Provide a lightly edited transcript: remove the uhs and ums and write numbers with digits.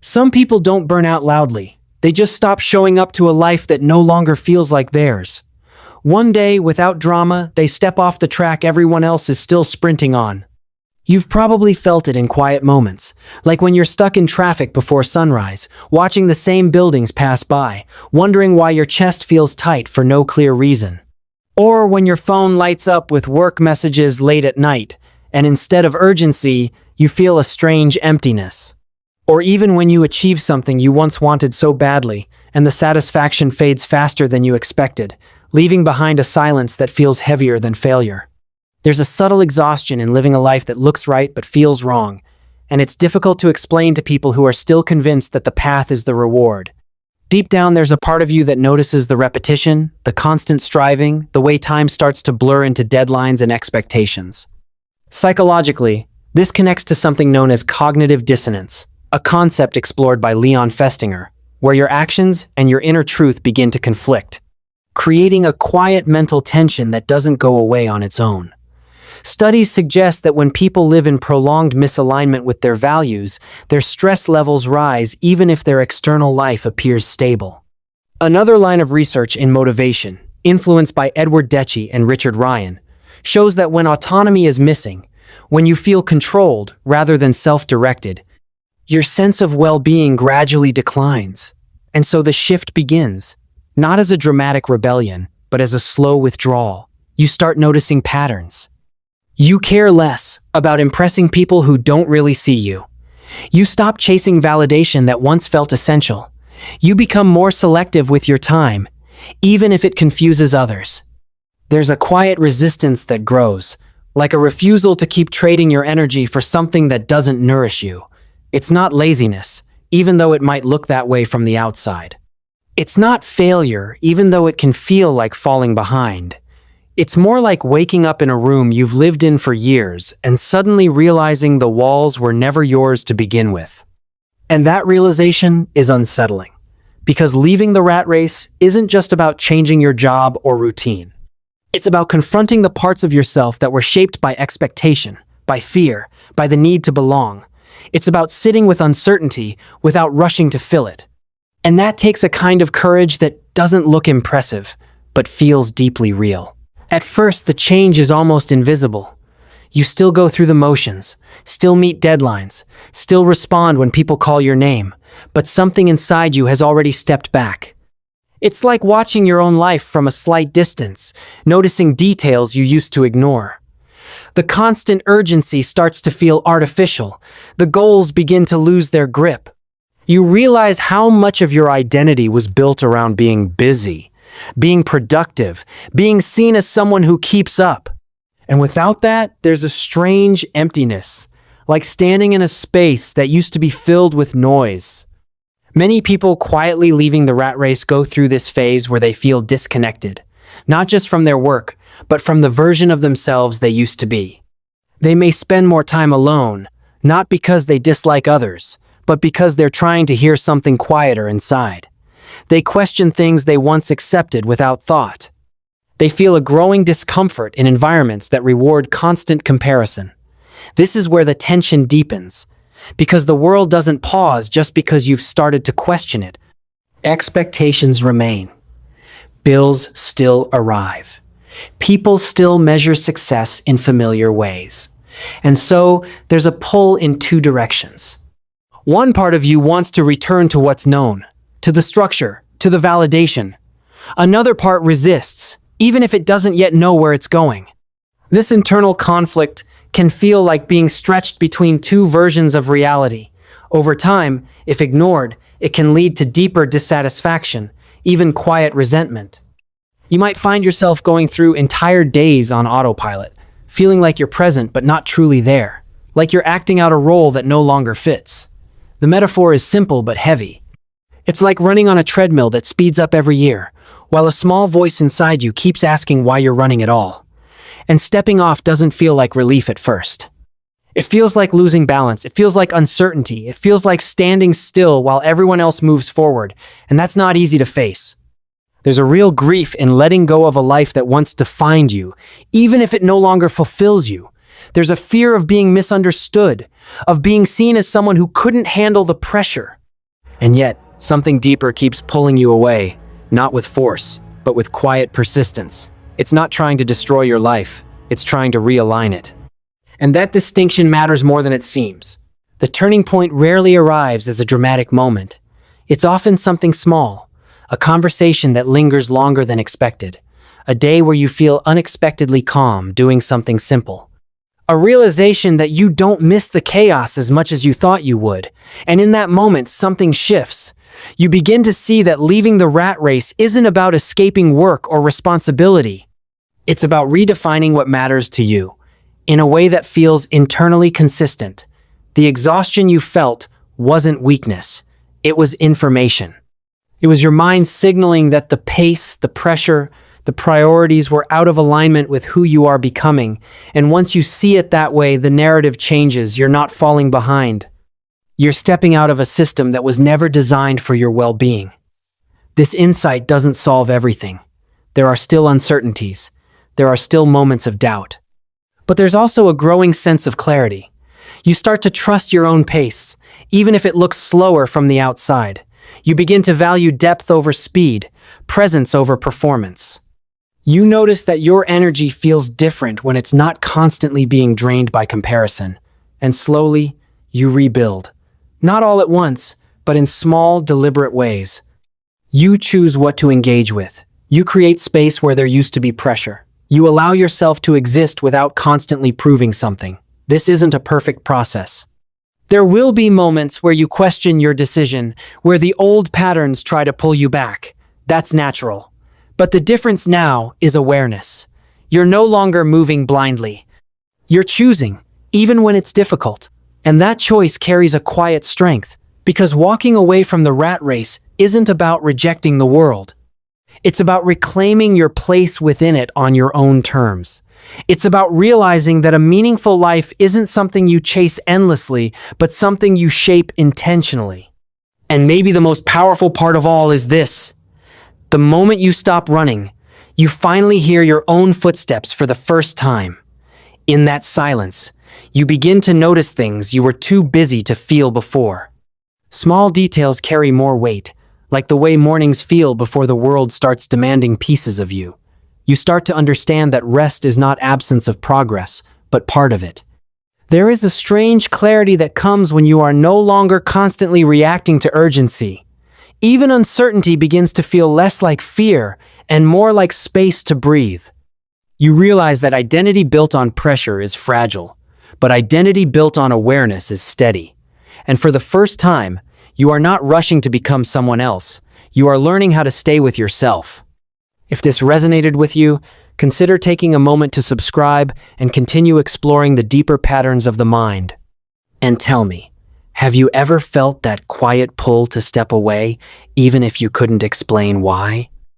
Some people don't burn out loudly. They just stop showing up to a life that no longer feels like theirs. One day, without drama, they step off the track everyone else is still sprinting on. You've probably felt it in quiet moments, like when you're stuck in traffic before sunrise, watching the same buildings pass by, wondering why your chest feels tight for no clear reason. Or when your phone lights up with work messages late at night, and instead of urgency, you feel a strange emptiness. Or even when you achieve something you once wanted so badly, and the satisfaction fades faster than you expected, leaving behind a silence that feels heavier than failure. There's a subtle exhaustion in living a life that looks right but feels wrong, and it's difficult to explain to people who are still convinced that the path is the reward. Deep down, there's a part of you that notices the repetition, the constant striving, the way time starts to blur into deadlines and expectations. Psychologically, this connects to something known as cognitive dissonance, a concept explored by Leon Festinger, where your actions and your inner truth begin to conflict, creating a quiet mental tension that doesn't go away on its own. Studies suggest that when people live in prolonged misalignment with their values, their stress levels rise even if their external life appears stable. Another line of research in motivation, influenced by Edward Deci and Richard Ryan, shows that when autonomy is missing, when you feel controlled rather than self-directed, your sense of well-being gradually declines. And so the shift begins, not as a dramatic rebellion, but as a slow withdrawal. You start noticing patterns. You care less about impressing people who don't really see you. You stop chasing validation that once felt essential. You become more selective with your time, even if it confuses others. There's a quiet resistance that grows, like a refusal to keep trading your energy for something that doesn't nourish you. It's not laziness, even though it might look that way from the outside. It's not failure, even though it can feel like falling behind. It's more like waking up in a room you've lived in for years and suddenly realizing the walls were never yours to begin with. And that realization is unsettling, because leaving the rat race isn't just about changing your job or routine. It's about confronting the parts of yourself that were shaped by expectation, by fear, by the need to belong. It's about sitting with uncertainty without rushing to fill it. And that takes a kind of courage that doesn't look impressive, but feels deeply real. At first, the change is almost invisible. You still go through the motions, still meet deadlines, still respond when people call your name, but something inside you has already stepped back. It's like watching your own life from a slight distance, noticing details you used to ignore. The constant urgency starts to feel artificial. The goals begin to lose their grip. You realize how much of your identity was built around being busy, being productive, being seen as someone who keeps up. And without that, there's a strange emptiness, like standing in a space that used to be filled with noise. Many people quietly leaving the rat race go through this phase where they feel disconnected, not just from their work, but from the version of themselves they used to be. They may spend more time alone, not because they dislike others, but because they're trying to hear something quieter inside. They question things they once accepted without thought. They feel a growing discomfort in environments that reward constant comparison. This is where the tension deepens, because the world doesn't pause just because you've started to question it. Expectations remain. Bills still arrive. People still measure success in familiar ways. And so, there's a pull in two directions. One part of you wants to return to what's known, to the structure, to the validation. Another part resists, even if it doesn't yet know where it's going. This internal conflict can feel like being stretched between two versions of reality. Over time, if ignored, it can lead to deeper dissatisfaction, even quiet resentment. You might find yourself going through entire days on autopilot, feeling like you're present but not truly there, like you're acting out a role that no longer fits. The metaphor is simple but heavy. It's like running on a treadmill that speeds up every year, while a small voice inside you keeps asking why you're running at all. And stepping off doesn't feel like relief at first. It feels like losing balance. It feels like uncertainty. It feels like standing still while everyone else moves forward, and that's not easy to face. There's a real grief in letting go of a life that once defined you, even if it no longer fulfills you. There's a fear of being misunderstood, of being seen as someone who couldn't handle the pressure. And yet, something deeper keeps pulling you away, not with force, but with quiet persistence. It's not trying to destroy your life, it's trying to realign it. And that distinction matters more than it seems. The turning point rarely arrives as a dramatic moment. It's often something small, a conversation that lingers longer than expected, a day where you feel unexpectedly calm doing something simple, a realization that you don't miss the chaos as much as you thought you would, and in that moment something shifts. You begin to see that leaving the rat race isn't about escaping work or responsibility. It's about redefining what matters to you, in a way that feels internally consistent. The exhaustion you felt wasn't weakness, it was information. It was your mind signaling that the pace, the pressure, the priorities were out of alignment with who you are becoming. And once you see it that way, the narrative changes. You're not falling behind. You're stepping out of a system that was never designed for your well-being. This insight doesn't solve everything. There are still uncertainties. There are still moments of doubt. But there's also a growing sense of clarity. You start to trust your own pace, even if it looks slower from the outside. You begin to value depth over speed, presence over performance. You notice that your energy feels different when it's not constantly being drained by comparison. And slowly, you rebuild. Not all at once, but in small, deliberate ways. You choose what to engage with. You create space where there used to be pressure. You allow yourself to exist without constantly proving something. This isn't a perfect process. There will be moments where you question your decision, where the old patterns try to pull you back. That's natural. But the difference now is awareness. You're no longer moving blindly. You're choosing, even when it's difficult. And that choice carries a quiet strength, because walking away from the rat race isn't about rejecting the world. It's about reclaiming your place within it on your own terms. It's about realizing that a meaningful life isn't something you chase endlessly, but something you shape intentionally. And maybe the most powerful part of all is this. The moment you stop running, you finally hear your own footsteps for the first time. In that silence, you begin to notice things you were too busy to feel before. Small details carry more weight, like the way mornings feel before the world starts demanding pieces of you. You start to understand that rest is not absence of progress, but part of it. There is a strange clarity that comes when you are no longer constantly reacting to urgency. Even uncertainty begins to feel less like fear and more like space to breathe. You realize that identity built on pressure is fragile, but identity built on awareness is steady. And for the first time, you are not rushing to become someone else. You are learning how to stay with yourself. If this resonated with you, consider taking a moment to subscribe and continue exploring the deeper patterns of the mind. And tell me, have you ever felt that quiet pull to step away, even if you couldn't explain why?